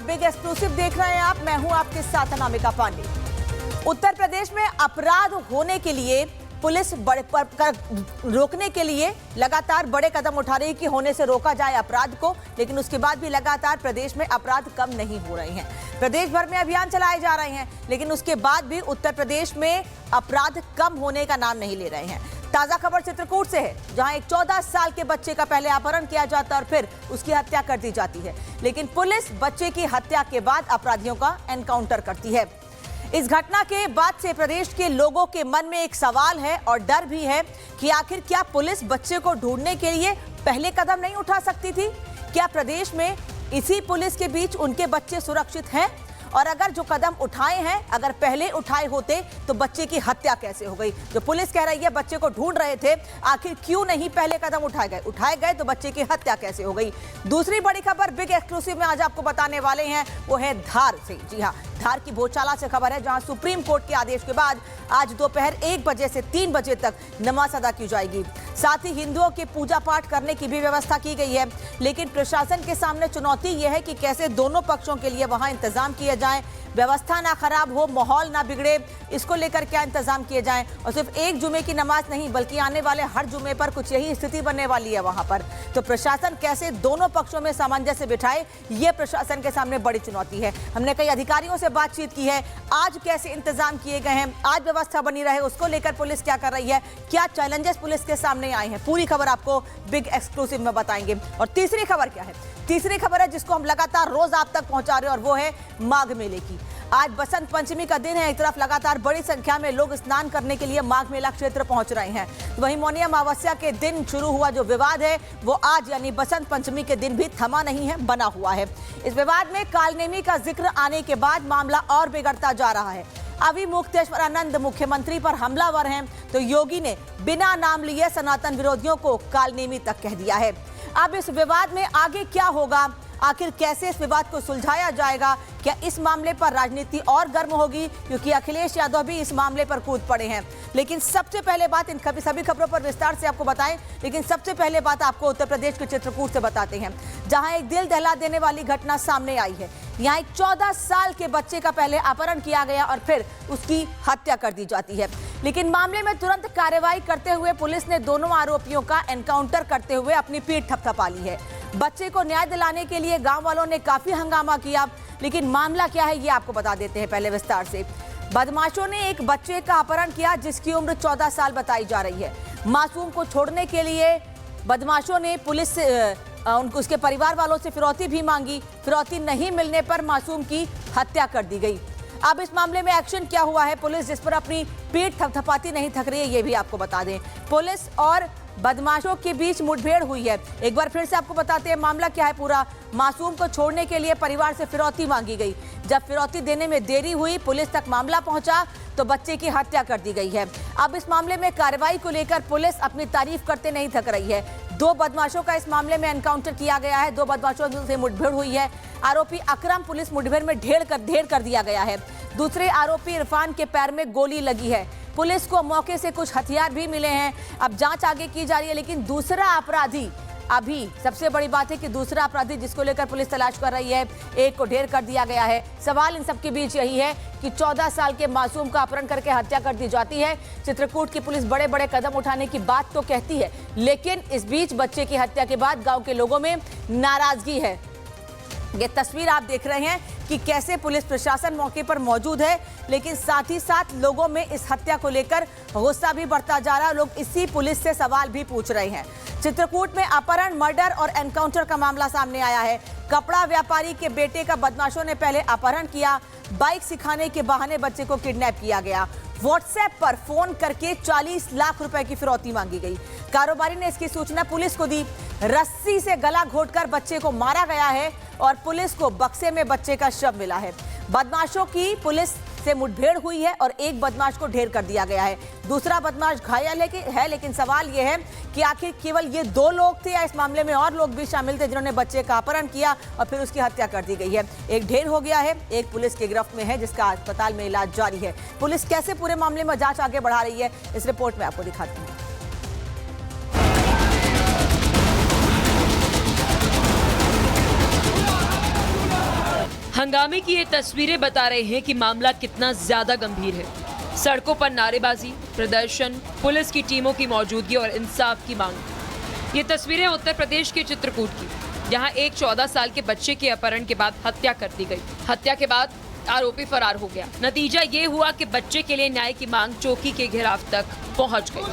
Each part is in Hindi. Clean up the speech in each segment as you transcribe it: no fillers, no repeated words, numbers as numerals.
बिग एक्सक्लूसिव देख रहे हैं आप। मैं हूं आपके साथ अनामिका पांडे। उत्तर प्रदेश में अपराध होने के लिए पुलिस रोकने के लिए लगातार बड़े कदम उठा रही है कि होने से रोका जाए अपराध को, लेकिन उसके बाद भी लगातार प्रदेश में अपराध कम नहीं हो रहे हैं। प्रदेश भर में अभियान चलाए जा रहे हैं, लेकिन उसके बाद भी उत्तर प्रदेश में अपराध कम होने का नाम नहीं ले रहे हैं। ताजा खबर चित्रकूट से है, जहां एक 14 साल के बच्चे का पहले अपहरण किया जाता है और फिर उसकी हत्या कर दी जाती है, लेकिन पुलिस बच्चे की हत्या के बाद अपराधियों का एनकाउंटर करती है। इस घटना के बाद से प्रदेश के लोगों के मन में एक सवाल है और डर भी है कि आखिर क्या पुलिस बच्चे को ढूंढने के लिए पहले कदम नहीं उठा सकती थी? क्या प्रदेश में इसी पुलिस के बीच उनके बच्चे सुरक्षित हैं? और अगर जो कदम उठाए हैं, अगर पहले उठाए होते तो बच्चे की हत्या कैसे हो गई? जो पुलिस कह रही है बच्चे को ढूंढ रहे थे, आखिर क्यों नहीं पहले कदम उठाए गए तो बच्चे की हत्या कैसे हो गई? दूसरी बड़ी खबर बिग एक्सक्लूसिव में आज आपको बताने वाले हैं, वो है धार से। जी हाँ, धार की भोजशाला से खबर है, जहां सुप्रीम कोर्ट के आदेश के बाद आज दोपहर 1 बजे से 3 बजे तक नमाज अदा की जाएगी। साथ ही हिंदुओं के पूजा पाठ करने की भी व्यवस्था की गई है, लेकिन प्रशासन के सामने चुनौती यह है कि कैसे दोनों पक्षों के लिए वहां इंतजाम किए जाएं, व्यवस्था ना खराब हो, माहौल ना बिगड़े, इसको लेकर क्या इंतजाम किए जाएं। और सिर्फ एक जुमे की नमाज नहीं, बल्कि आने वाले हर जुमे पर कुछ यही स्थिति बनने वाली है वहां पर। तो प्रशासन कैसे दोनों पक्षों में सामंजस्य बिठाए, ये प्रशासन के सामने बड़ी चुनौती है। हमने कई अधिकारियों से बातचीत की है, आज कैसे इंतजाम किए गए हैं, आज व्यवस्था बनी रहे, उसको लेकर पुलिस क्या कर रही है, क्या चैलेंजेस पुलिस के सामने आए हैं, पूरी खबर आपको बिग एक्सक्लूसिव में बताएंगे। और तीसरी खबर क्या है? तीसरी खबर है जिसको हम लगातार रोज आप तक पहुंचा रहे हैं, और वो है माघ मेले की। आज बसंत पंचमी का दिन है, एक तरफ लगातार बड़ी संख्या में लोग स्नान करने के लिए माघ मेला क्षेत्र पहुंच रहे हैं, वहीं मौनी अमावस्या के दिन शुरू हुआ जो विवाद है वो आज यानी बसंत पंचमी के दिन भी थमा नहीं है, बना हुआ है। इस विवाद में कालनेमी का जिक्र आने के बाद मामला और बिगड़ता जा रहा है। अभी मुक्तेश्वरानंद मुख्यमंत्री पर हमलावर हैं, तो योगी ने बिना नाम लिए सनातन विरोधियों को कालनेमी तक कह दिया है। अब इस विवाद में आगे क्या होगा, आखिर कैसे इस विवाद को सुलझाया जाएगा? क्या इस मामले पर राजनीति और गर्म होगी, क्योंकि अखिलेश यादव भी इस मामले पर कूद पड़े हैं। लेकिन सबसे पहले बात, इन सभी खबरों पर विस्तार से आपको बताएं, लेकिन सबसे पहले बात आपको उत्तर प्रदेश के चित्रकूट से बताते हैं, जहां एक दिल दहला देने वाली घटना सामने आई है। यहाँ एक 14 साल के बच्चे का पहले अपहरण किया गया और फिर उसकी हत्या कर दी जाती है, लेकिन मामले में तुरंत कार्रवाई करते हुए पुलिस ने दोनों आरोपियों का एनकाउंटर करते हुए अपनी पीठ थपथपा ली है। बच्चे को न्याय दिलाने के लिए गांव वालों ने काफी हंगामा किया, लेकिन मामला क्या है ये आपको बता देते हैं पहले विस्तार से। बदमाशों ने एक बच्चे का अपहरण किया जिसकी उम्र 14 साल बताई जा रही है। मासूम को छोड़ने के लिए बदमाशों ने पुलिस उसके परिवार वालों से फिरौती भी मांगी। फिरौती नहीं मिलने पर मासूम की हत्या कर दी गई। अब इस मामले में एक्शन क्या हुआ है, पुलिस जिस पर अपनी पीठ थपथपाती नहीं थक रही है, ये भी आपको बता दें। पुलिस और बदमाशों के बीच मुठभेड़ हुई है। एक बार फिर से आपको बताते हैं मामला क्या है पूरा। मासूम को छोड़ने के लिए परिवार से फिरौती मांगी गई। जब फिरौती देने में देरी हुई, पुलिस तक मामला पहुंचा तो बच्चे की हत्या कर दी गई है। अब इस मामले में कार्रवाई को लेकर पुलिस अपनी तारीफ करते नहीं थक रही है। 2 बदमाशों का इस मामले में एनकाउंटर किया गया है, 2 बदमाशों से मुठभेड़ हुई है। आरोपी अकरम पुलिस मुठभेड़ में ढेर कर दिया गया है। दूसरे आरोपी इरफान के पैर में गोली लगी है। पुलिस को मौके से कुछ हथियार भी मिले हैं। अब जांच आगे की जा रही है, लेकिन दूसरा अपराधी, अभी सबसे बड़ी बात है कि दूसरा अपराधी जिसको लेकर पुलिस तलाश कर रही है, एक को ढेर कर दिया गया है। सवाल इन सबके बीच यही है कि 14 साल के मासूम का अपहरण करके हत्या कर दी जाती है। चित्रकूट की पुलिस बड़े बड़े कदम उठाने की बात तो कहती है, लेकिन इस बीच बच्चे की हत्या के बाद गांव के लोगों में नाराजगी है। ये तस्वीर आप देख रहे हैं कि कैसे पुलिस प्रशासन मौके पर मौजूद है, लेकिन साथ ही साथ लोगों में इस हत्या को लेकर गुस्सा भी बढ़ता जा रहा है। लोग इसी पुलिस से सवाल भी पूछ रहे हैं। चित्रकूट में अपहरण, मर्डर और एनकाउंटर का मामला सामने आया है। कपड़ा व्यापारी के बेटे का बदमाशों ने पहले अपहरण किया, बाइक सिखाने के बहाने बच्चे को किडनैप किया गया। व्हाट्सएप पर फोन करके 40 लाख रुपए की फिरौती मांगी गई। कारोबारी ने इसकी सूचना पुलिस को दी। रस्सी से गला घोंटकर बच्चे को मारा गया है और पुलिस को बक्से में बच्चे का शव मिला है। बदमाशों की पुलिस से मुठभेड़ हुई है और एक बदमाश को ढेर कर दिया गया है। दूसरा बदमाश घायल है, लेकिन सवाल यह है कि आखिर केवल ये 2 लोग थे या इस मामले में और लोग भी शामिल थे जिन्होंने बच्चे का अपहरण किया और फिर उसकी हत्या कर दी गई है। एक ढेर हो गया है, एक पुलिस की गिरफ्त में है जिसका अस्पताल में इलाज जारी है। पुलिस कैसे पूरे मामले में जांच आगे बढ़ा रही है, इस रिपोर्ट में आपको दिखाती हूँ। हंगामे की ये तस्वीरें बता रहे हैं कि मामला कितना ज्यादा गंभीर है। सड़कों पर नारेबाजी, प्रदर्शन, पुलिस की टीमों की मौजूदगी और इंसाफ की मांग। ये तस्वीरें उत्तर प्रदेश के चित्रकूट की, जहां एक 14 साल के बच्चे के अपहरण के बाद हत्या कर दी गई। हत्या के बाद आरोपी फरार हो गया। नतीजा ये हुआ कि बच्चे के लिए न्याय की मांग चौकी के घेराव तक पहुंच गई।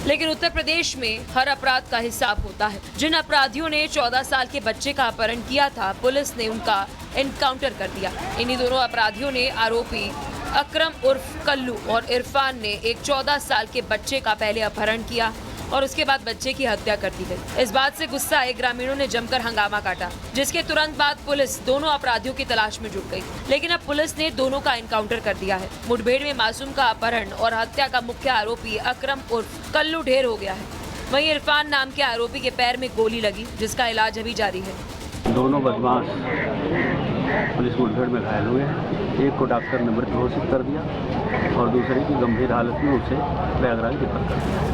लेकिन उत्तर प्रदेश में हर अपराध का हिसाब होता है। जिन अपराधियों ने 14 साल के बच्चे का अपहरण किया था, पुलिस ने उनका एनकाउंटर कर दिया। इन्हीं दोनों अपराधियों ने आरोपी अकरम उर्फ कल्लू और इरफान ने एक 14 साल के बच्चे का पहले अपहरण किया और उसके बाद बच्चे की हत्या कर दी गई। इस बात से गुस्सा आए ग्रामीणों ने जमकर हंगामा काटा, जिसके तुरंत बाद पुलिस दोनों अपराधियों की तलाश में जुट गई। लेकिन अब पुलिस ने दोनों का एनकाउंटर कर दिया है। मुठभेड़ में मासूम का अपहरण और हत्या का मुख्य आरोपी अकरम उर्फ कल्लू ढेर हो गया है। वहीं इरफान नाम के आरोपी के पैर में गोली लगी, जिसका इलाज अभी जारी है। दोनों बदमाश पुलिस मुठभेड़ में घायल हुए हैं। एक को डॉक्टर ने मृत घोषित कर दिया और दूसरे की गंभीर हालत में उसे प्रयागराज रेफर कर दिया।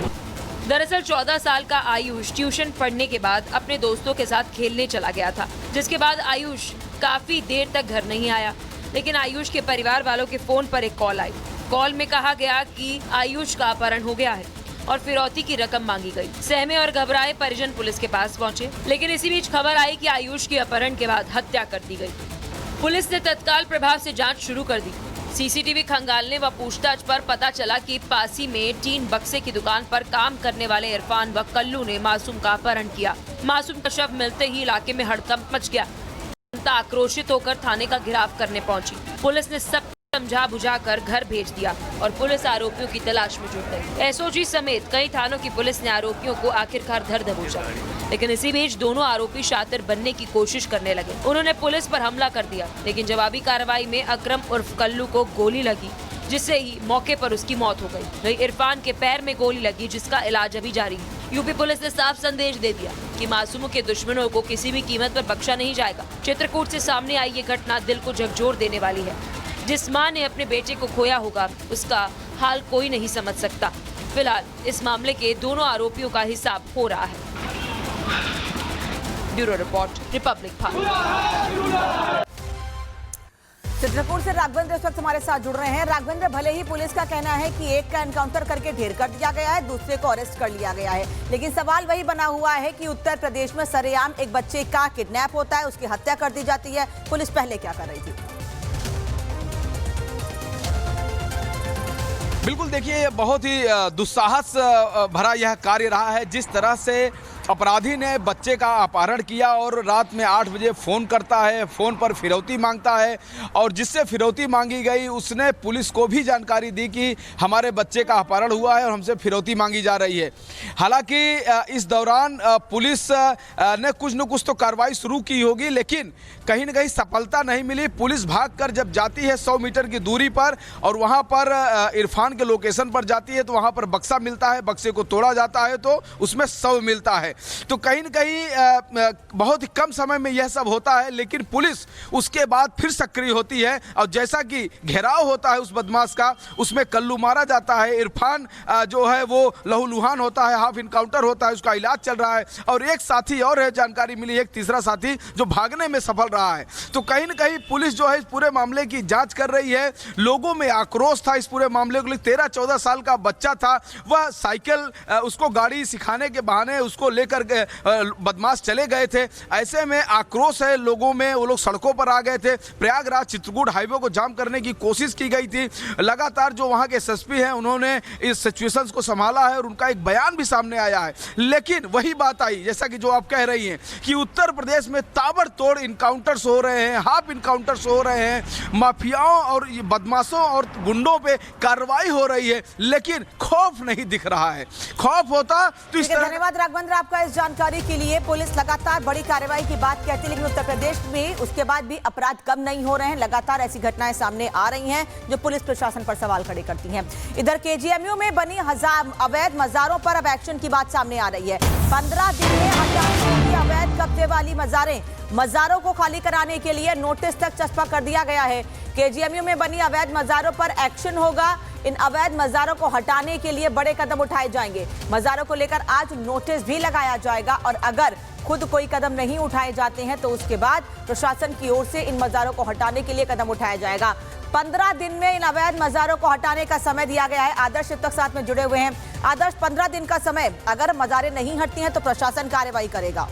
दरअसल 14 साल का आयुष ट्यूशन पढ़ने के बाद अपने दोस्तों के साथ खेलने चला गया था, जिसके बाद आयुष काफी देर तक घर नहीं आया। लेकिन आयुष के परिवार वालों के फोन पर एक कॉल आई। कॉल में कहा गया कि आयुष का अपहरण हो गया है और फिरौती की रकम मांगी गई। सहमे और घबराए परिजन पुलिस के पास पहुंचे, लेकिन इसी बीच खबर आई कि आयुष के अपहरण के बाद हत्या कर दी गई। पुलिस ने तत्काल प्रभाव से जांच शुरू कर दी। सीसीटीवी खंगालने व पूछताछ पर पता चला कि पासी में टीन बक्से की दुकान पर काम करने वाले इरफान व कल्लू ने मासूम का अपहरण किया। मासूम का शव मिलते ही इलाके में हड़कंप मच गया। जनता आक्रोशित होकर थाने का घेराव करने पहुंची। पुलिस ने सब समझा बुझाकर घर भेज दिया और पुलिस आरोपियों की तलाश में जुट गई। एसओजी समेत कई थानों की पुलिस ने आरोपियों को आखिरकार धर दबोचा। लेकिन इसी बीच दोनों आरोपी शातिर बनने की कोशिश करने लगे। उन्होंने पुलिस पर हमला कर दिया, लेकिन जवाबी कार्रवाई में अकरम उर्फ कल्लू को गोली लगी, जिससे ही मौके पर उसकी मौत हो गई। वहीं इरफान के पैर में गोली लगी, जिसका इलाज अभी जारी है। यूपी पुलिस ने साफ संदेश दे दिया कि मासूमों के दुश्मनों को किसी भी कीमत पर बख्शा नहीं जाएगा। चित्रकूट से सामने आई ये घटना दिल को झकझोर देने वाली है। जिस मां ने अपने बेटे को खोया होगा, उसका हाल कोई नहीं समझ सकता। फिलहाल इस मामले के दोनों आरोपियों का हिसाब हो रहा है। Bureau report, Republic Bharat. Chitrakoot से राघवेंद्र इस वक्त हमारे साथ जुड़ रहे हैं। राघवेंद्र, भले ही पुलिस का कहना है कि एक का एनकाउंटर करके ढेर कर दिया गया है, दूसरे को अरेस्ट कर लिया गया है, लेकिन सवाल वही बना हुआ है कि उत्तर प्रदेश में सरेआम एक बच्चे का किडनैप होता है, उसकी हत्या कर दी जाती है। पुलिस पहले क्या कर रही थी? बिल्कुल, देखिए, ये बहुत ही दुस्साहस भरा यह कार्य रहा है। जिस तरह से अपराधी ने बच्चे का अपहरण किया और रात में 8 बजे फ़ोन करता है, फ़ोन पर फिरौती मांगता है और जिससे फिरौती मांगी गई उसने पुलिस को भी जानकारी दी कि हमारे बच्चे का अपहरण हुआ है और हमसे फिरौती मांगी जा रही है। हालांकि इस दौरान पुलिस ने कुछ न कुछ तो कार्रवाई शुरू की होगी, लेकिन कहीं न कहीं सफलता नहीं मिली। पुलिस भागकर जब जाती है 100 मीटर की दूरी पर और वहाँ पर इरफान के लोकेशन पर जाती है, तो वहाँ पर बक्सा मिलता है। बक्से को तोड़ा जाता है तो उसमें शव मिलता है। तो कहीं न कहीं बहुत ही कम समय में यह सब होता है, लेकिन पुलिस उसके बाद फिर सक्रिय होती है और जैसा कि घेराव होता है उस बदमाश का, उसमें कल्लू मारा जाता है। इरफान जो है वो लहूलुहान होता है, हाफ इनकाउंटर होता है, उसका इलाज चल रहा है और एक साथी और है, जानकारी मिली, एक तीसरा साथी जो भागने में सफल रहा है। तो कहीं न कहीं पुलिस जो है इस पूरे मामले की जांच कर रही है। लोगों में आक्रोश था इस पूरे मामले को। 13-14 साल का बच्चा था, वह साइकिल उसको गाड़ी सिखाने के बहाने उसको लेकर बदमाश चले गए थे। ऐसे में आक्रोश है लोगों में, वो लोग सड़कों पर आ गए थे। प्रयागराज चित्रकूट हाईवे को जाम करने की कोशिश की गई थी। लगातार जो वहाँ के एसएसपी हैं उन्होंने इस सिचुएशंस को संभाला है और उनका एक बयान भी सामने आया है। लेकिन वही बात आई, जैसा कि जो आप कह रही हैं कि उत्तर प्रदेश में ताबड़तोड़ इनकाउंटर्स हो रहे हैं, हाफ इनकाउंटर्स हो रहे हैं, माफियाओं और बदमाशों और गुंडों पे कार्रवाई हो रही है, लेकिन खौफ नहीं दिख रहा है। खौफ होता तो इस तरह। धन्यवाद राघवेंद्र आपका इस जानकारी के लिए। पुलिस लगातार बड़ी कार्रवाई की बात कहती है, लेकिन उत्तर प्रदेश में उसके बाद भी अपराध कम नहीं हो रहे हैं। लगातार ऐसी घटनाएं सामने आ रही हैं जो पुलिस प्रशासन पर सवाल खड़े करती हैं। इधर केजीएमयू में बनी अवैध मजारों पर अब एक्शन की बात सामने आ रही है। 15 दिन में हजारों की अवैध कब्जे वाली मजारों को खाली कराने के लिए नोटिस तक चस्पा कर दिया गया है। केजीएमयू में बनी अवैध मजारों पर एक्शन होगा। इन अवैध मजारों को हटाने के लिए बड़े कदम उठाए जाएंगे। मजारों को लेकर आज नोटिस भी लगाया जाएगा और अगर खुद कोई कदम नहीं उठाए जाते हैं तो उसके बाद प्रशासन की ओर से इन मज़ारों को हटाने के लिए कदम उठाया जाएगा। 15 दिन में इन अवैध मज़ारों को हटाने का समय दिया गया है। आदर्श अब तक साथ में जुड़े हुए हैं। आदर्श, 15 दिन का समय, अगर मज़ारें नहीं हटती हैं तो प्रशासन कार्रवाई करेगा।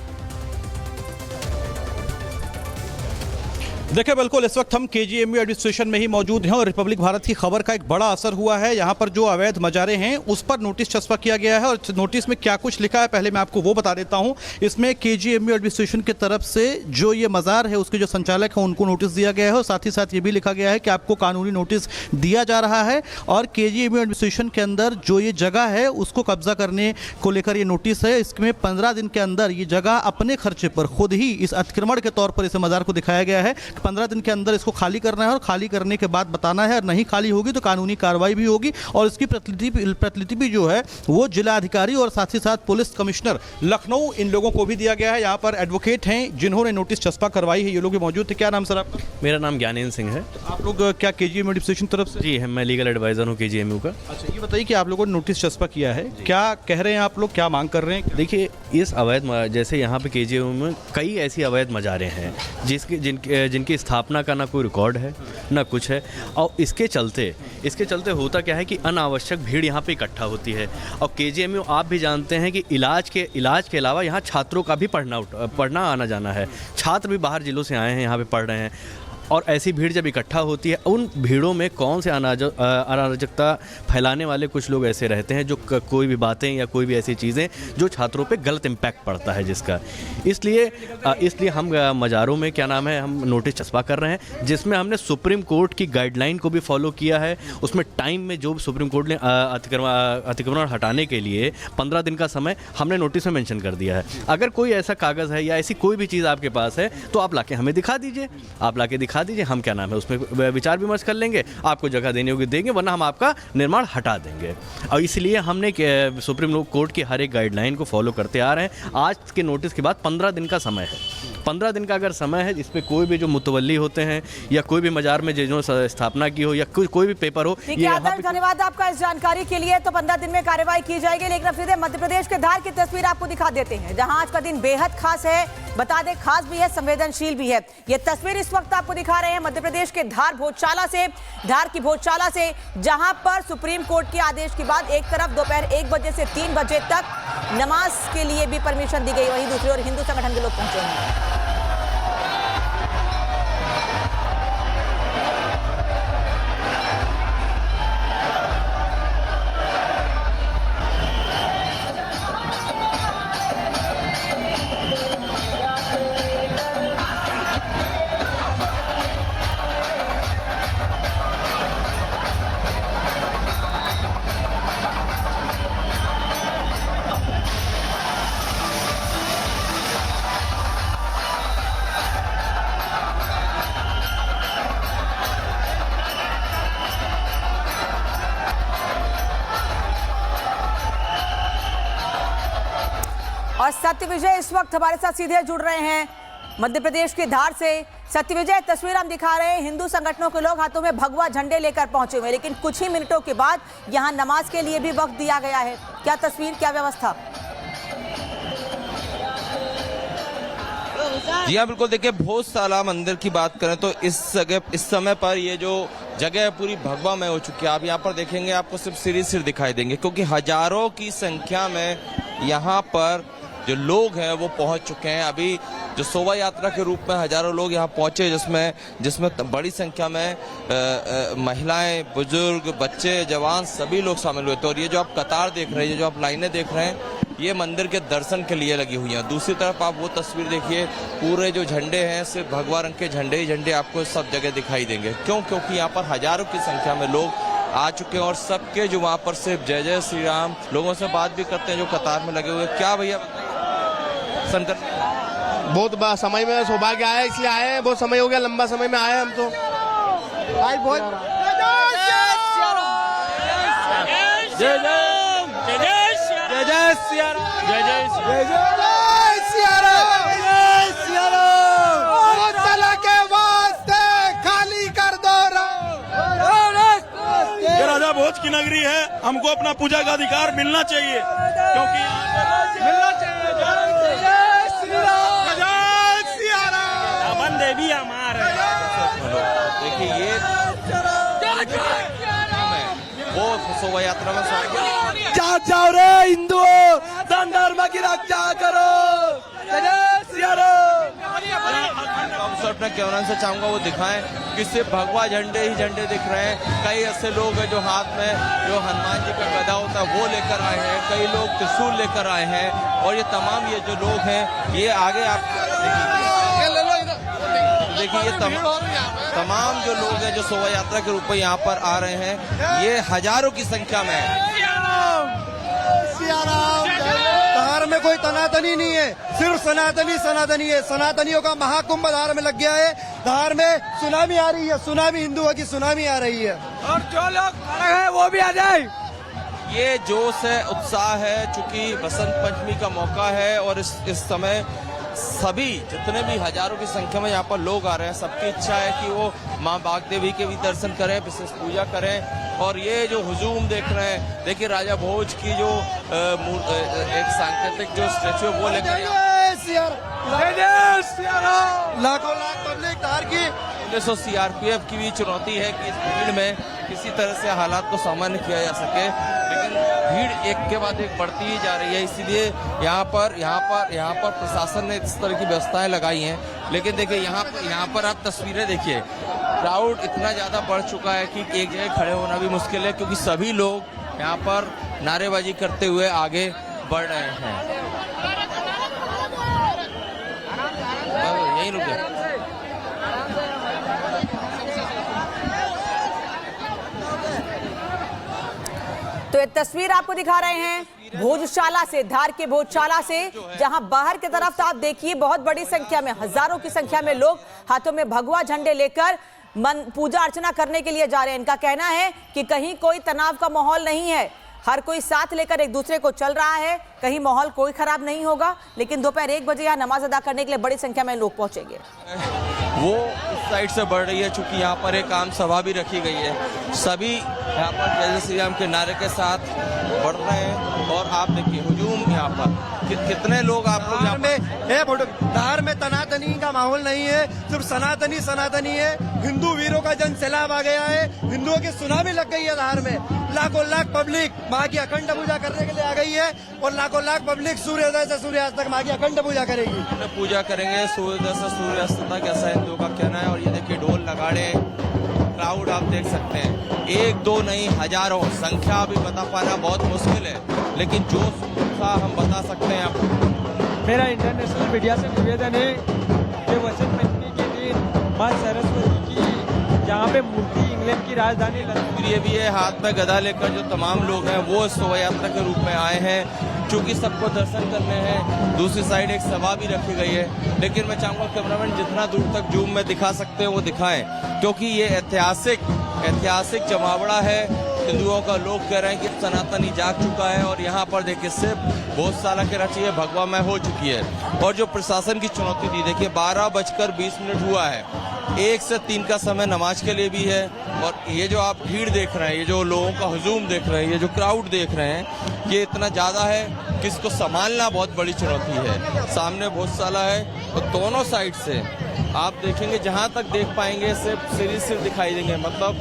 देखिए, बिल्कुल इस वक्त हम केजीएमयू एडमिनिस्ट्रेशन में ही मौजूद हैं और रिपब्लिक भारत की खबर का एक बड़ा असर हुआ है। यहाँ पर जो अवैध मजारे हैं उस पर नोटिस चस्पा किया गया है और नोटिस में क्या कुछ लिखा है पहले मैं आपको वो बता देता हूँ। इसमें केजीएमयू एडमिनिस्ट्रेशन की तरफ से जो ये मजार है उसके जो संचालक हैं उनको नोटिस दिया गया है और साथ ही साथ ये भी लिखा गया है कि आपको कानूनी नोटिस दिया जा रहा है और केजीएमयू एडमिनिस्ट्रेशन के अंदर जो ये जगह है उसको कब्जा करने को लेकर ये नोटिस है। इसमें 15 दिन के अंदर ये जगह अपने खर्चे पर खुद ही इस अतिक्रमण के तौर पर इस मजार को दिखाया गया है। 15 दिन के अंदर इसको खाली करना है और खाली करने के बाद बताना है, और नहीं खाली होगी तो कानूनी कार्रवाई भी होगी और इसकी प्रतिलिपि भी जो है वो जिला अधिकारी और साथ ही साथ पुलिस कमिश्नर लखनऊ इन लोगों को भी दिया गया है। यहाँ पर एडवोकेट हैं जिन्होंने नोटिस चस्पा करवाई है, ये लोग भी मौजूद थे। क्या नाम सर आपका? मेरा नाम ज्ञानेंद्र सिंह है। आप लोग क्या केजीएमयू एडमिनिस्ट्रेशन तरफ से? जी, मैं लीगल एडवाइज़र हूँ केजीएमयू का। अच्छा, ये बताइए कि आप लोगों ने नोटिस चस्पा किया है, क्या कह रहे हैं आप लोग, क्या मांग कर रहे हैं? देखिए, इस अवैध जैसे यहाँ पे केजीएमयू में कई ऐसी अवैध मजारें हैं जिनकी स्थापना का ना कोई रिकॉर्ड है ना कुछ है और इसके चलते होता क्या है कि अनावश्यक भीड़ यहाँ पे इकट्ठा होती है। और केजीएमयू आप भी जानते हैं कि इलाज के अलावा यहाँ छात्रों का भी पढ़ना आना जाना है। छात्र भी बाहर जिलों से आए हैं, यहाँ पे पढ़ रहे हैं और ऐसी भीड़ जब इकट्ठा होती है उन भीड़ों में कौन से अराजकता फैलाने वाले कुछ लोग ऐसे रहते हैं जो कोई भी बातें या कोई भी ऐसी चीज़ें जो छात्रों पे गलत इम्पैक्ट पड़ता है जिसका, इसलिए हम मज़ारों में हम नोटिस चस्पा कर रहे हैं जिसमें हमने सुप्रीम कोर्ट की गाइडलाइन को भी फॉलो किया है। उसमें टाइम में जो सुप्रीम कोर्ट ने अतिक्रमण हटाने के लिए 15 दिन का समय हमने नोटिस में मेंशन कर दिया है। अगर कोई ऐसा कागज़ है या ऐसी कोई भी चीज़ आपके पास है तो आप लाके हमें दिखा दीजिए, दिखा दीजिए, हम उसमें विचार विमर्श कर लेंगे, आपको जगह देनी होगी देंगे, वरना हम आपका निर्माण हटा देंगे। और इसलिए हमने सुप्रीम कोर्ट की हर एक गाइडलाइन को फॉलो करते आ रहे हैं। आज के नोटिस के बाद 15 दिन का समय है। 15 दिन का अगर समय है, इस पर कोई भी जो मुतवल्ली होते हैं या कोई भी मजार में जिन्होंने स्थापना की हो या कोई भी पेपर हो, धन्यवाद आपका इस जानकारी के लिए। तो 15 दिन में कार्रवाई की जाएगी। लेकिन अब सीधे मध्य प्रदेश के धार की तस्वीर आपको दिखा देते हैं, जहां आज का दिन बेहद खास है। बता दें, खास भी है, संवेदनशील भी है। ये तस्वीर इस वक्त आपको दिखा रहे हैं मध्य प्रदेश के धार की भोजशाला से, जहां पर सुप्रीम कोर्ट के आदेश के बाद एक तरफ दोपहर 1 बजे से 3 बजे तक नमाज के लिए भी परमिशन दी गई, वहीं दूसरी ओर हिंदू संगठन के लोग पहुंचे हैं। और सत्यविजय इस वक्त हमारे साथ सीधे जुड़ रहे हैं मध्य प्रदेश के धार से। सत्यविजय, तस्वीर हम दिखा रहे हैं, हिंदू संगठनों के लोग हाथों में भगवा झंडे लेकर पहुंचे हुए, लेकिन कुछ ही मिनटों के बाद यहां नमाज के लिए भी वक्त दिया गया है। क्या तस्वीर, क्या व्यवस्था? जी हाँ, बिल्कुल। देखिए, भोजशाला मंदिर की बात करें तो इस समय पर ये जो जगह है पूरी भगवामय हो चुकी है। आप यहाँ पर देखेंगे, आपको सिर्फ सिर दिखाई देंगे क्योंकि हजारों की संख्या में यहाँ पर जो लोग हैं वो पहुंच चुके हैं। अभी जो शोभा यात्रा के रूप में हजारों लोग यहाँ पहुंचे, जिसमें बड़ी संख्या में महिलाएं, बुजुर्ग, बच्चे, जवान सभी लोग शामिल हुए थे। और ये जो आप कतार देख रहे हैं, जो आप लाइनें देख रहे हैं, ये मंदिर के दर्शन के लिए लगी हुई हैं। दूसरी तरफ आप वो तस्वीर देखिए, पूरे जो झंडे हैं सिर्फ भगवा रंग के झंडे ही झंडे आपको सब जगह दिखाई देंगे। क्योंकि यहाँ पर हजारों की संख्या में लोग आ चुके हैं और सबके जो वहाँ पर सिर्फ जय जय श्री राम। लोगों से बात भी करते हैं जो कतार में लगे हुए। क्या भैया संकट? बहुत समय में सौभाग्य आया, इसलिए आए हैं। बहुत समय हो गया, लंबा समय में आए हम तो आज बहुत खाली कर दो। ये राजा भोज की नगरी है, हमको अपना पूजा का अधिकार मिलना चाहिए, क्योंकि मिलना चाहिए। भी हमारे। देखिए ये वो शोभा यात्रा में जाग जाओ रे हिंदू, धन धर्म की रक्षा करो। अवसर अपने कैमरा से चाहूंगा वो दिखाएं कि सिर्फ भगवा झंडे ही झंडे दिख रहे हैं। कई ऐसे लोग हैं जो हाथ में जो हनुमान जी का गदा होता है वो लेकर आए हैं, कई लोग त्रिशूल लेकर आए हैं, और ये तमाम ये जो लोग हैं ये आगे आप देखिए ये तमाम जो लोग हैं जो शोभा यात्रा के रूप में यहाँ पर आ रहे हैं, ये हजारों की संख्या में है। धार में कोई तनातनी नहीं है, सिर्फ सनातनी है। सनातनियों का महाकुंभ धार में लग गया है। धार में सुनामी आ रही है, सुनामी हिंदुओं की सुनामी आ रही है, और जो लोग खड़े हैं वो भी आ जाए। ये जोश है, उत्साह है, चूंकि बसंत पंचमी का मौका है और इस समय सभी जितने भी हजारों की संख्या में यहाँ पर लोग आ रहे हैं, सबकी इच्छा है कि वो माँ बाग देवी के भी दर्शन करें, विशेष पूजा करें। और ये जो हुजूम देख रहे हैं, देखिए राजा भोज की जो एक सांकेतिक जो स्टैच्यू वो लेकर लाखों लाख पब्लिक धार की। पुलिस और सीआरपीएफ की भी चुनौती है कि इस भीड़ में किसी तरह से हालात को सामान्य किया जा सके, लेकिन भीड़ एक के बाद एक बढ़ती ही जा रही है। इसीलिए यहाँ पर प्रशासन ने इस तरह की व्यवस्थाएं लगाई हैं। लेकिन देखिए यहाँ पर आप तस्वीरें देखिए, क्राउड इतना ज्यादा बढ़ चुका है कि एक जगह खड़े होना भी मुश्किल है, क्योंकि सभी लोग यहाँ पर नारेबाजी करते हुए आगे बढ़ रहे हैं। यही रुके। तो ये तस्वीर आपको दिखा रहे हैं भोजशाला से, धार के भोजशाला से, जहां बाहर की तरफ आप देखिए बहुत बड़ी संख्या में, हजारों की संख्या में लोग हाथों में भगवा झंडे लेकर पूजा अर्चना करने के लिए जा रहे हैं। इनका कहना है कि कहीं कोई तनाव का माहौल नहीं है, हर कोई साथ लेकर एक दूसरे को चल रहा है, कहीं माहौल कोई खराब नहीं होगा। लेकिन दोपहर 1 बजे यहाँ नमाज अदा करने के लिए बड़ी संख्या में लोग पहुंचेंगे। वो इस साइड से बढ़ रही है, चूंकि यहाँ पर एक आम सभा भी रखी गई है। सभी यहाँ पर जय श्री राम के नारे के साथ बढ़ रहे हैं। और आप देखिए हुजूम यहाँ पर कितने लोग आप लोग यहाँ में धार में तनातनी का माहौल नहीं है, सिर्फ सनातनी है। हिंदू वीरों का जन सैलाब आ गया है, हिंदुओं की सुनामी लग गई है। धार में लाखों लाख पब्लिक माँ की अखंड पूजा करने के लिए आ गई है, और लाखों लाख पब्लिक सूर्योदय से सूर्यास्त तक माँ की अखंड पूजा करेगी। पूजा करेंगे सूर्योदय से सूर्यास्त तक, ऐसा हिंदुओं का कहना है। और ये देखिए ढोल नगाड़े, क्राउड आप देख सकते हैं, 1 2 नहीं हजारों, संख्या अभी बता पाना बहुत मुश्किल है, लेकिन जो उत्साह हम बता सकते हैं आपको। मेरा इंटरनेशनल मीडिया से निवेदन है कि वसंत पंचमी के दिन मां सरस्वती की जहाँ पे मूर्ति इंग्लैंड की राजधानी लंदन, ये भी है हाथ में गदा लेकर जो तमाम लोग हैं वो शोभा यात्रा के रूप में आए हैं, चूंकि सबको दर्शन करने हैं। दूसरी साइड एक सभा भी रखी गई है, लेकिन मैं चाहूंगा कैमरामैन जितना दूर तक जूम में दिखा सकते हैं वो दिखाएं, क्योंकि ये ऐतिहासिक जमावड़ा है। हिंदुओं का लोग कह रहे हैं कि सनातनी जाग चुका है, और यहाँ पर देखिए सिर्फ भोजशाला के रची है भगवामय हो चुकी है। और जो प्रशासन की चुनौती दी, देखिए 12:20 हुआ है, 1 से 3 का समय नमाज के लिए भी है। और ये जो आप भीड़ देख रहे हैं, ये जो लोगों का हुजूम देख रहे हैं, ये जो क्राउड देख रहे हैं, ये इतना ज्यादा है कि इसको संभालना बहुत बड़ी चुनौती है। सामने भोजशाला है और दोनों साइड से आप देखेंगे, जहां तक देख पाएंगे सिर्फ सिर दिखाई देंगे। मतलब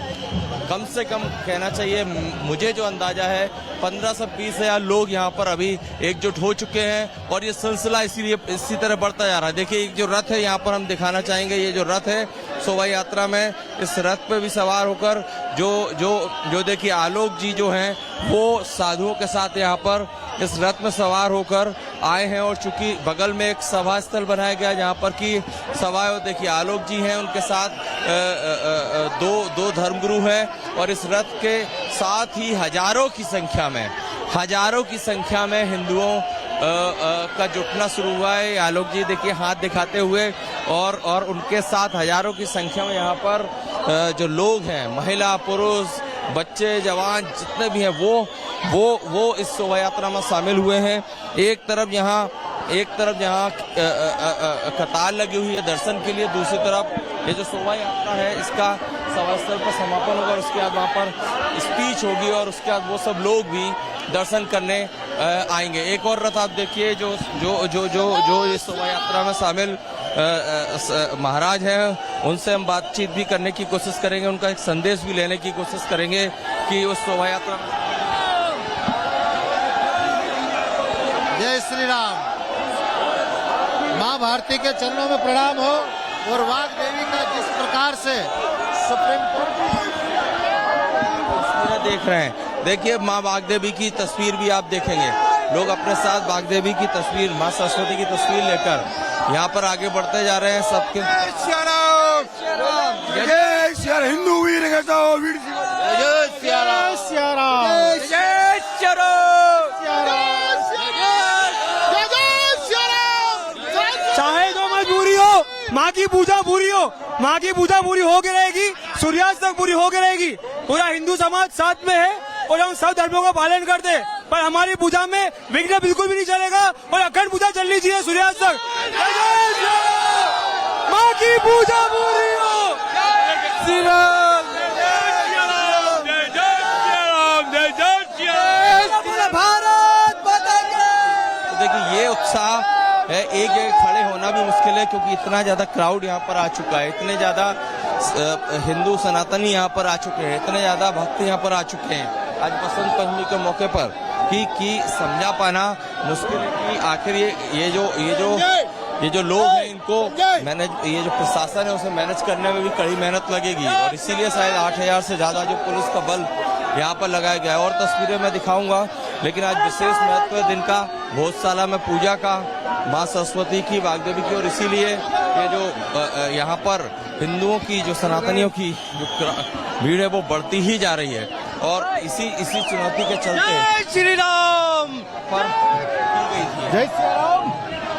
कम से कम कहना चाहिए, मुझे जो अंदाजा है 15 से 20 हजार लोग यहाँ पर अभी एकजुट हो चुके हैं, और ये सिलसिला इसी तरह बढ़ता जा रहा है। देखिए एक जो रथ है यहाँ पर हम दिखाना चाहेंगे, ये जो रथ है शोभा यात्रा में, इस रथ पे भी सवार होकर जो देखिए आलोक जी जो हैं वो साधुओं के साथ यहाँ पर इस रथ में सवार होकर आए हैं। और चूंकि बगल में एक सभा स्थल बनाया गया जहाँ पर की सभा, देखिए आलोक जी हैं, उनके साथ दो धर्मगुरु हैं, और इस रथ के साथ ही हजारों की संख्या में हिंदुओं का जुटना शुरू हुआ है। आलोक जी देखिए हाथ दिखाते हुए, और उनके साथ हजारों की संख्या में यहाँ पर जो लोग हैं, महिला पुरुष बच्चे जवान जितने भी हैं वो इस शोभा यात्रा में शामिल हुए हैं। एक तरफ यहाँ कतार लगी हुई है दर्शन के लिए, दूसरी तरफ ये जो शोभा यात्रा है इसका सभा स्थल पर समापन होगा, उसके बाद वहाँ पर स्पीच होगी, और उसके बाद वो सब लोग भी दर्शन करने आएंगे। एक और रथ आप देखिए जो इस शोभा यात्रा में शामिल महाराज हैं उनसे हम बातचीत भी करने की कोशिश करेंगे, उनका एक संदेश भी लेने की कोशिश करेंगे कि उस शोभा यात्रा। जय श्री राम। माँ भारती के चरणों में प्रणाम हो। और वाग देवी का जिस प्रकार से सुप्रीम कोर्ट तस्वीरें देख रहे हैं, देखिए माँ वाग्देवी की तस्वीर भी आप देखेंगे, लोग अपने साथ वाग्देवी की तस्वीर, माँ सरस्वती की तस्वीर लेकर यहाँ पर आगे बढ़ते जा रहे हैं। सबके हिंदू वीर चाहे जो मजबूरी हो, माँ की पूजा पूरी हो, माँ की पूजा पूरी होके रहेगी, सूर्यास्त तक पूरी होके रहेगी। पूरा हिंदू समाज साथ में है और हम सब धर्मों का पालन करते हैं, पर हमारी पूजा में विघ्न बिल्कुल भी नहीं चलेगा और अखंड पूजा चलनी चाहिए सूर्यास्त तक। माँ की पूजा पूरी हो। श्री राम, भारत माता की। तो देखिए ये उत्साह है, एक जगह खड़े होना भी मुश्किल है क्योंकि इतना ज्यादा क्राउड यहाँ पर आ चुका है, इतने ज्यादा हिंदू सनातनी यहाँ पर आ चुके हैं, इतने ज्यादा भक्त यहाँ पर आ चुके हैं आज बसंत पंचमी के मौके पर कि समझा पाना मुश्किल है कि आखिर ये जो लोग हैं इनको मैनेज, ये जो प्रशासन है उसे मैनेज करने में भी कड़ी मेहनत लगेगी और इसीलिए शायद 8000 से ज्यादा जो पुलिस का बल यहाँ पर लगाया गया है। और तस्वीरें मैं दिखाऊंगा, लेकिन आज विशेष महत्व है दिन का, भोजशाला में पूजा का, माँ सरस्वती की, वाग्देवी की, और इसीलिए ये जो यहाँ पर हिंदुओं की, जो सनातनियों की जो भीड़ है वो बढ़ती ही जा रही है और इसी चुनौती के चलते श्री राम पर की गई थी जय श्री राम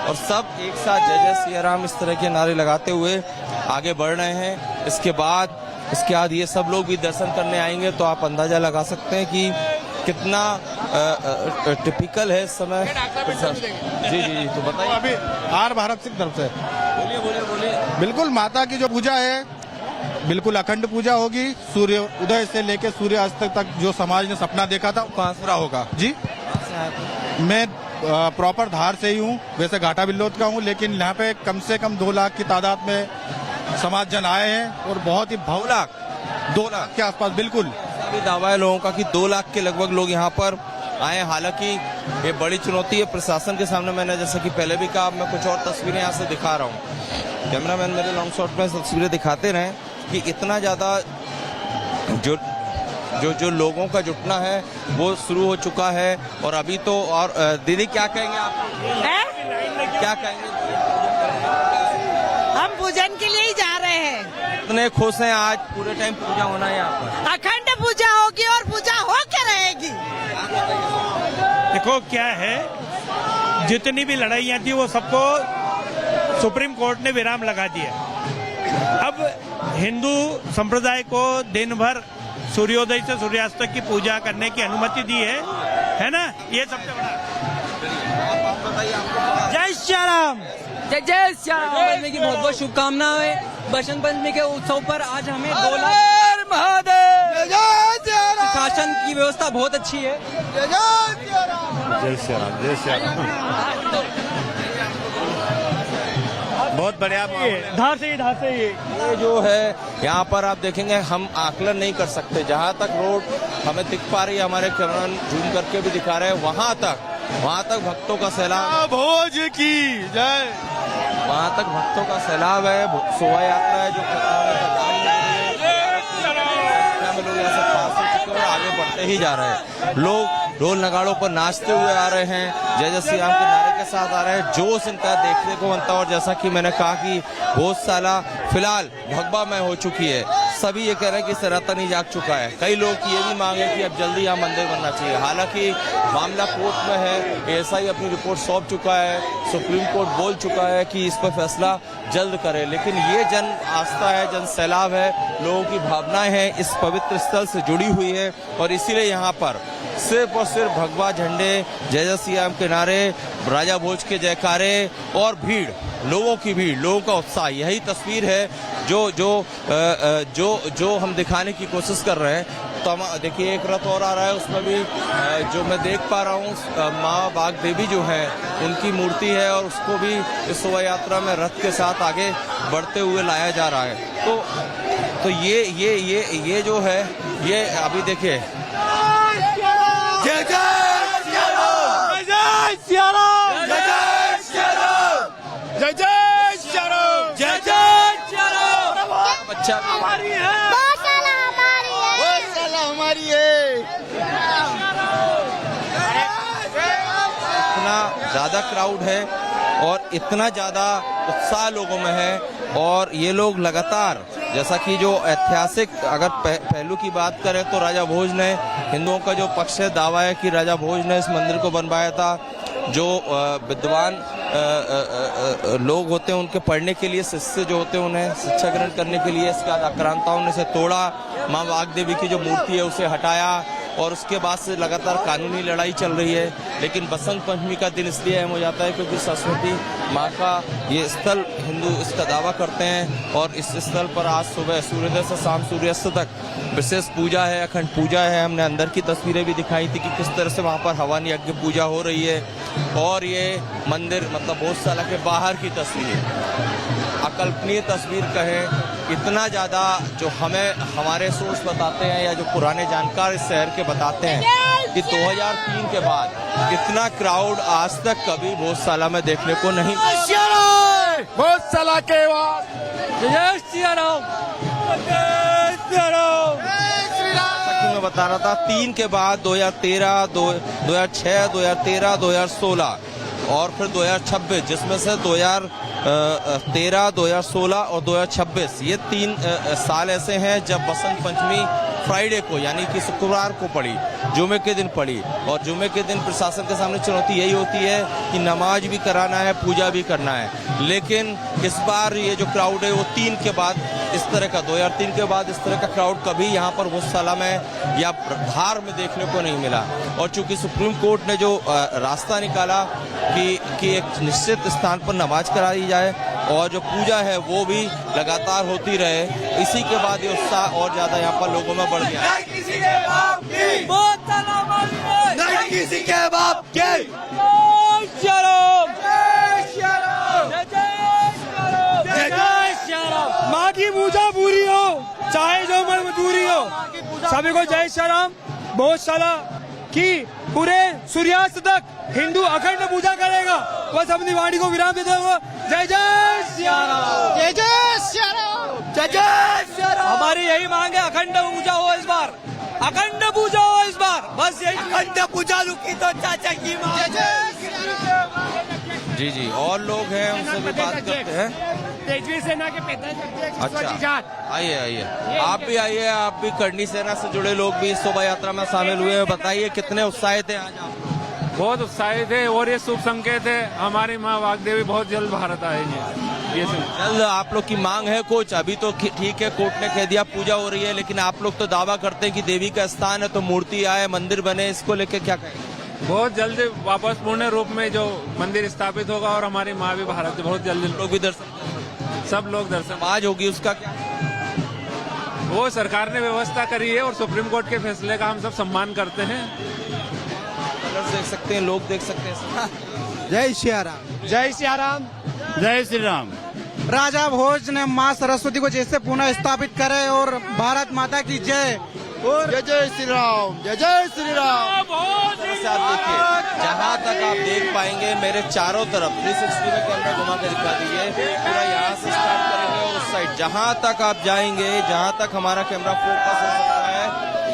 और सब एक साथ जय जय श्री राम इस तरह के नारे लगाते हुए आगे बढ़ रहे हैं। इसके बाद ये सब लोग भी दर्शन करने आएंगे तो आप अंदाजा लगा सकते हैं कि कितना टिपिकल है इस समय। जी तो बताइए। अभी आर भारत सिंह तरफ से बोलिए। बिल्कुल माता की जो पूजा है बिल्कुल अखंड पूजा होगी। सूर्य उदय से लेकर सूर्य अस्त तक जो समाज ने सपना देखा था वो पूरा होगा। जी मैं प्रॉपर धार से ही हूँ, वैसे घाटा बिल्लोद का हूँ, लेकिन यहाँ पे कम से कम 2 लाख की तादाद में समाज जन आए हैं और बहुत ही 2 लाख के आसपास बिल्कुल भी दावा है लोगों का कि 2 लाख के लगभग लोग यहाँ पर आए। हालांकि ये बड़ी चुनौती है प्रशासन के सामने। मैंने जैसा कि पहले भी कहा, मैं कुछ और तस्वीरें यहाँ से दिखा रहा हूँ, कैमरामैन मेरे लॉन्ग शॉट में तस्वीरें दिखाते रहे कि इतना ज्यादा जो लोगों का जुटना है वो शुरू हो चुका है। और अभी तो और दीदी क्या कहेंगे आप? क्या कहेंगे? हम पूजन के लिए ही जा रहे हैं। इतने खुश हैं, आज पूरे टाइम पूजा होना है यहाँ पर। अखंड पूजा होगी और पूजा होके रहेगी। देखो क्या है, जितनी भी लड़ाइयाँ थी वो सबको सुप्रीम कोर्ट ने विराम लगा दिया। अब हिंदू संप्रदाय को दिन भर सूर्योदय से सूर्यास्त तक की पूजा करने की अनुमति दी है ना, ये सबसे बड़ा। जय श्री राम। जय जय श्री राम की बहुत बहुत शुभकामनाएं। बसंत पंचमी के उत्सव पर आज हमें 2 लाख महादेव। शासन की व्यवस्था बहुत अच्छी है। जय श्री राम। बहुत बढ़िया। धार से ही ये जो है यहाँ पर आप देखेंगे, हम आकलन नहीं कर सकते। जहाँ तक रोड हमें दिख पा रही है, हमारे कैमरा जूम करके भी दिखा रहे हैं, वहाँ तक भक्तों का सैलाब। भोज की जय। वहाँ तक भक्तों का सैलाब है। शोभा यात्रा है जो लोग यहाँ से पास हो चुके हैं, आगे बढ़ते ही जा रहे हैं। लोग ढोल नगाड़ों पर नाचते हुए आ रहे हैं, जय जय श्री राम के नारे के साथ आ रहे हैं। जोश इनका देखने को बनता है। और जैसा कि मैंने कहा कि भोजशाला फिलहाल भगवामय हो चुकी है। सभी ये कह रहे हैं कि सनातनी जाग चुका है। कई लोग की ये भी मांग है कि अब जल्दी यहाँ मंदिर बनना चाहिए। हालांकि मामला कोर्ट में है, एएसआई अपनी रिपोर्ट सौंप चुका है, सुप्रीम कोर्ट बोल चुका है कि इस पर फैसला जल्द करे। लेकिन ये जन आस्था है, जन सैलाब है, लोगों की भावनाएं हैं, इस पवित्र स्थल से जुड़ी हुई है और इसीलिए यहाँ पर सिर्फ और सिर्फ भगवा झंडे, जय जय श्री राम के नारे, राजा भोज के जयकारे और भीड़, लोगों की भीड़, लोगों का उत्साह, यही तस्वीर है जो हम दिखाने की कोशिश कर रहे हैं। तो देखिए एक रथ और आ रहा है, उसमें भी जो मैं देख पा रहा हूँ माँ बाग देवी जो है उनकी मूर्ति है और उसको भी इस शोभा यात्रा में रथ के साथ आगे बढ़ते हुए लाया जा रहा है। तो ये जो है ये अभी देखिए जय जय सिया राम, जय जय सिया राम, जय जय सिया राम, जय जय सिया राम, जय जय सिया राम। बच्चा हमारी है, गौशाला हमारी है, गौशाला हमारी है। इतना ज्यादा क्राउड है और इतना ज्यादा उत्साह लोगों में है और ये लोग लगातार, जैसा कि जो ऐतिहासिक अगर पहलू की बात करें तो राजा भोज ने, हिंदुओं का जो पक्ष है, दावा है कि राजा भोज ने इस मंदिर को बनवाया था। जो विद्वान लोग होते हैं उनके पढ़ने के लिए, शिष्य जो होते हैं उन्हें शिक्षा ग्रहण करने के लिए, इसके बाद आक्रांताओं ने इसे तोड़ा, माँ बाग देवी की जो मूर्ति है उसे हटाया और उसके बाद से लगातार कानूनी लड़ाई चल रही है। लेकिन बसंत पंचमी का दिन इसलिए अहम हो जाता है क्योंकि सरस्वती माँ का ये स्थल, हिंदू इसका दावा करते हैं और इस स्थल पर आज सुबह सूर्योदय से शाम सूर्यास्त तक विशेष पूजा है, अखंड पूजा है। हमने अंदर की तस्वीरें भी दिखाई थी कि किस तरह से वहाँ पर हवन यज्ञ पूजा हो रही है। और ये मंदिर मतलब भोजशाला के बाहर की तस्वीर, अकल्पनीय तस्वीर कहें, इतना ज़्यादा जो हमें हमारे सोर्स बताते हैं या जो पुराने जानकार इस शहर के बताते हैं कि 2003 के बाद इतना क्राउड आज तक कभी भोजशाला में देखने को नहीं मिला। भोजशाला के बाद जय सिया राम, जय सिया राम, मैं बता रहा था 3 के बाद 2013, 2006, 2013, 2016 और फिर 2026, जिसमें से 2013, 2016 और 2026 ये 3 साल ऐसे हैं जब बसंत पंचमी फ्राइडे को यानी कि शुक्रवार को पड़ी, जुमे के दिन पड़ी। और जुमे के दिन प्रशासन के सामने चुनौती यही होती है कि नमाज भी कराना है, पूजा भी करना है। लेकिन इस बार ये जो क्राउड है वो 3 के बाद इस तरह का, 2003 के बाद इस तरह का क्राउड कभी यहाँ पर भोजशाला में या धार में देखने को नहीं मिला। और चूंकि सुप्रीम कोर्ट ने जो रास्ता निकाला कि एक निश्चित स्थान पर नमाज कराई जाए और जो पूजा है वो भी लगातार होती रहे, इसी के बाद ये उत्साह और ज्यादा यहाँ पर लोगों में बढ़ गया। नहीं किसी के बाप की, नहीं किसी के बाप की, जय सिया राम, जय सिया राम, जय जय सिया राम। माँ की पूजा पूरी हो, चाहे जो मजबूरी हो, सभी को जय सिया राम। भोजशाला की पूरे सूर्यास्त तक हिंदू अखंड पूजा करेगा। बस अपनी वाणी को विराम देते हुए जय जय सिया राम, जय जय सिया राम, जय जय सिया राम। हमारी यही मांग है, अखंड पूजा हो इस बार, अखंड पूजा हो इस बार, बस यही अखंड पूजा रुकी तो चाचा की मांग। जय जय सिया राम। जी और लोग हैं उनसे भी बात करते हैं। तेजवी सेना के पिता। अच्छा, आइए आप भी आइए, आप भी करनी सेना से जुड़े लोग भी इस शोभा यात्रा में शामिल हुए हैं। बताइए कितने उत्साहित हैं आज आप? बहुत उत्साहित है और ये शुभ संकेत है, हमारी माँ वाग्देवी बहुत जल्द भारत आएंगे। ये जल्द आप लोग की मांग है कुछ? अभी तो ठीक है, कोर्ट ने कह दिया पूजा हो रही है, लेकिन आप लोग तो दावा करते हैं कि देवी का स्थान है तो मूर्ति आए, मंदिर बने, इसको लेके क्या कहेंगे? बहुत जल्द वापस पूर्ण रूप में जो मंदिर स्थापित होगा और हमारी माँ भी भारत बहुत जल्दी, लोग भी दर्शन, सब लोग दर्शन, आज होगी उसका क्या? वो सरकार ने व्यवस्था करी है और सुप्रीम कोर्ट के फैसले का हम सब सम्मान करते हैं। देख सकते हैं, लोग देख सकते हैं। जय सिया राम, जय सिया राम, जय श्री राम। राजा भोज ने माँ सरस्वती को जैसे पुनः स्थापित करे और भारत माता की जय। और जय जय श्री राम, जय जय श्री राम। आप देखिए, जहाँ तक आप देख पाएंगे मेरे चारों तरफ 360 में कैमरा घुमा के दिखा दीजिए, पूरा यहाँ से स्टार्ट करेंगे और उस साइड जहाँ तक आप जाएंगे, जहाँ तक हमारा कैमरा फोकस हो सकता है,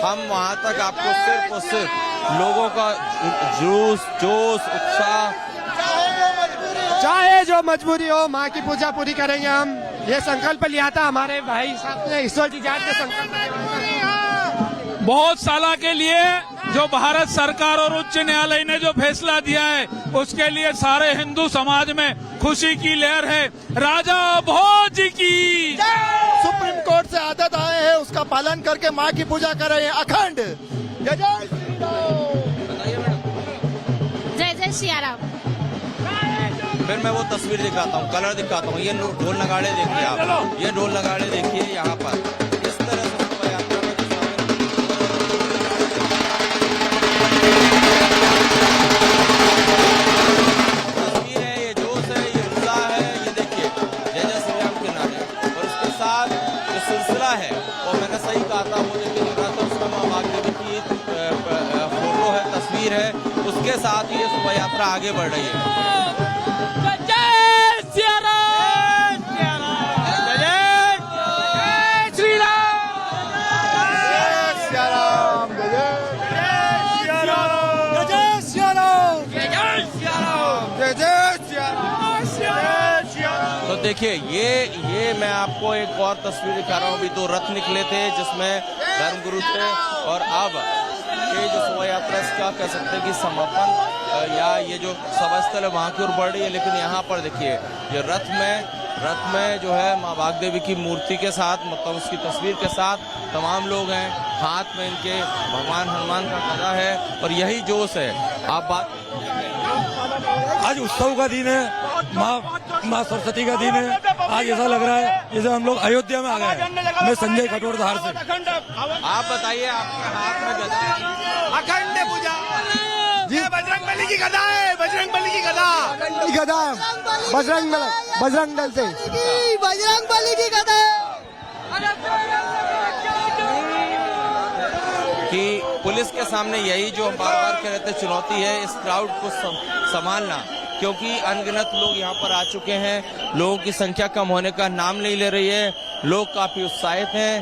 हम वहाँ तक आपको सिर्फ और सिर्फ लोगों का जुलूस, जोश, उत्साह, चाहे जो मजबूरी हो, माँ की पूजा पूरी करेंगे। हम ये संकल्प लिया था हमारे भाई साहब ने, ईश्वर जी जान के संकल्प बहुत साला के लिए जो भारत सरकार और उच्च न्यायालय ने जो फैसला दिया है उसके लिए सारे हिंदू समाज में खुशी की लहर है। राजा भोज की सुप्रीम कोर्ट से आदत आए हैं, उसका पालन करके माँ की पूजा कर रहे हैं अखंड। जय जय श्री राम। जय सिया राम। फिर मैं वो तस्वीर दिखाता हूँ, कलर दिखाता हूँ। ये ढोल नगाड़े देखिए आप, ये ढोल नगाड़े देखिए यहाँ पर। इस तरह से शोभा यात्रा में जो तस्वीर है, ये जोश है, ये उत्साह है, ये देखिए जय जय श्री राम के नारे। और उसके साथ जो सिलसिला है वो मैंने सही कहा था, वो देखिए लग रहा था उसमें माँ वाग्देवी की फोटो है, तस्वीर है, उसके साथ ये शोभा यात्रा आगे बढ़ रही है। तो देखिए ये मैं आपको एक और तस्वीर दिखा रहा हूँ। अभी 2 रथ निकले थे जिसमें धर्मगुरु थे, और अब ये जो शोभा यात्रा इसका कह सकते हैं कि समापन या ये जो सभा स्थल है वहाँ की ओर बढ़ रही है। लेकिन यहाँ पर देखिए ये रथ में जो है माँ वाग्देवी की मूर्ति के साथ, मतलब उसकी तस्वीर के साथ तमाम लोग हैं। हाथ में इनके भगवान हनुमान का गदा है और यही जोश है। आप बात, आज उत्सव का दिन है, माँ सरस्वती का दिन है। आज ऐसा लग रहा है जैसे हम लोग अयोध्या में आ गए। मैं संजय खटोर धार से। आप बताइए, आपके हाथ में गदा है, अखंड पूजा जी, बजरंगबली की गदा है, बजरंगबली की गदा है, बजरंग दल से बजरंगबली की गदा कि पुलिस के सामने यही जो हम बार बार कह रहे थे चुनौती है, इस क्राउड को संभालना, क्योंकि अनगिनत लोग यहाँ पर आ चुके हैं। लोगों की संख्या कम होने का नाम नहीं ले रही है। लोग काफी उत्साहित हैं,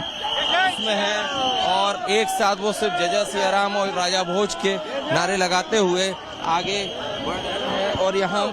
उसमें हैं, और एक साथ वो सिर्फ जय जय सिया राम और राजा भोज के नारे लगाते हुए आगे बढ़ रहे हैं। और यहाँ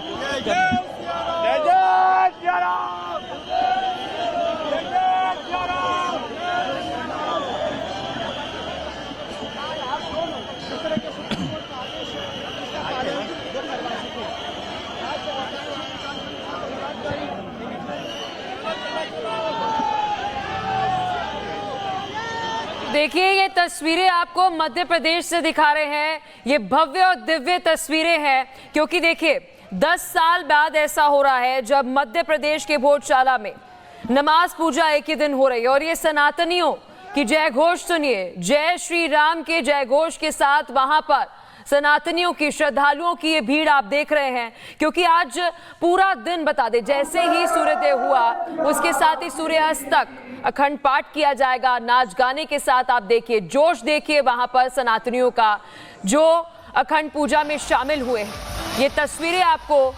देखिए ये तस्वीरें आपको मध्य प्रदेश से दिखा रहे हैं। ये भव्य और दिव्य तस्वीरें हैं, क्योंकि देखिए 10 साल बाद ऐसा हो रहा है जब मध्य प्रदेश के भोजशाला में नमाज पूजा एक ही दिन हो रही है। और ये सनातनियों की जय घोष सुनिए, जय श्री राम के जय घोष के साथ वहां पर सनातनियों की, श्रद्धालुओं की ये भीड़ आप देख रहे हैं। क्योंकि आज पूरा दिन, बता दें, जैसे ही सूर्योदय हुआ उसके साथ ही सूर्यास्त तक अखंड पाठ किया जाएगा। नाच गाने के साथ आप देखिए, जोश देखिए वहां पर सनातनियों का जो अखंड पूजा में शामिल हुए हैं। ये तस्वीरें आपको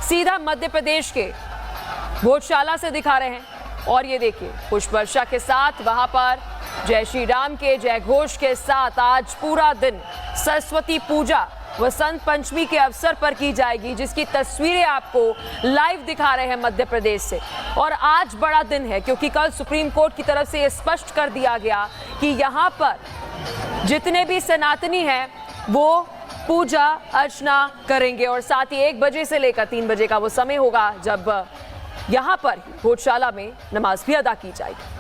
सीधा मध्य प्रदेश के भोजशाला से दिखा रहे हैं। और ये देखिए पुष्प वर्षा के साथ वहां पर जय श्री राम के जय घोष के साथ आज पूरा दिन सरस्वती पूजा वसंत पंचमी के अवसर पर की जाएगी, जिसकी तस्वीरें आपको लाइव दिखा रहे हैं मध्य प्रदेश से। और आज बड़ा दिन है, क्योंकि कल सुप्रीम कोर्ट की तरफ से यह स्पष्ट कर दिया गया कि यहाँ पर जितने भी सनातनी हैं वो पूजा अर्चना करेंगे। और साथ ही 1 बजे से लेकर 3 बजे का वो समय होगा जब यहाँ पर भोजशाला में नमाज भी अदा की जाएगी।